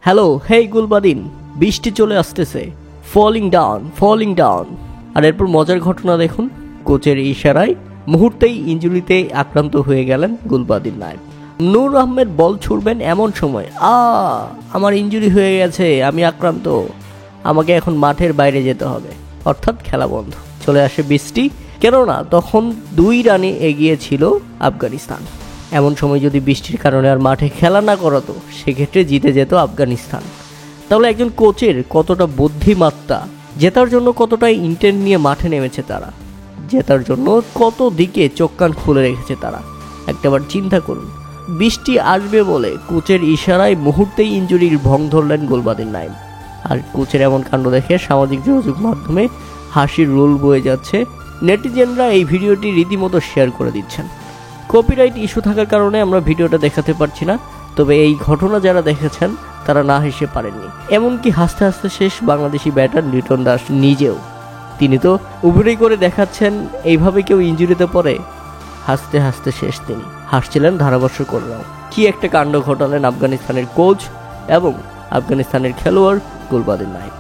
Hello, হেই গুলবাদিন, বৃষ্টি চলে আসতেছে, ফলিং ডাউন। আর এরপর মজার ঘটনা দেখুন, কোচের ইশারায় মুহূর্তেই ইনজুরিতে আক্রান্ত হয়ে গেলেন গুলবাদিন নাইম। নূর আহমেদ বল ছুড়বেন এমন সময় আমার ইনজুরি হয়ে গেছে, আমি আক্রান্ত, আমাকে এখন মাঠের বাইরে যেতে হবে, অর্থাৎ খেলা বন্ধ। চলে আসে বৃষ্টি, কেননা তখন 2 রানে এগিয়ে ছিল আফগানিস্তান। এমন সময় যদি বৃষ্টির কারণে আর মাঠে খেলা না করাতো, সেক্ষেত্রে জিতে যেত আফগানিস্তান। তাহলে একজন কোচের কতটা বুদ্ধিমত্তা, জেতার জন্য কতটা ইন্টেন্ট নিয়ে মাঠে নেমেছে তারা, জেতার জন্য কত দিকে চোখ কান খুলে রেখেছে তারা, একটাবার চিন্তা করুন। বৃষ্টি আসবে বলে কোচের ইশারায় মুহূর্তেই ইনজুরির ভং ধরলেন গুলবাদিন নাইম। আর কোচের এমন কাণ্ড দেখে সামাজিক যোগাযোগ মাধ্যমে হাসির রোল বয়ে যাচ্ছে। নেটিজেনরা এই ভিডিওটি রীতিমতো শেয়ার করে দিচ্ছেন। কপিরাইট ইস্যু থাকার কারণে আমরা ভিডিওটা দেখাতে পারছি না, তবে এই ঘটনা যারা দেখেছেন তারা না হেসে পারেননি। এমনকি হাসতে হাসতে শেষ বাংলাদেশি ব্যাটার লিটন দাস নিজেও। তিনি তো উবুড়ি করে দেখাচ্ছেন এইভাবে কেউ ইনজুরিতে পড়ে, হাসতে হাসতে শেষ তিনি। হাসছিলেন ধারাভাষ্যকররাও। কি একটা কাণ্ড ঘটালেন আফগানিস্তানের কোচ এবং আফগানিস্তানের খেলোয়াড় গুলবাদিন নাইম।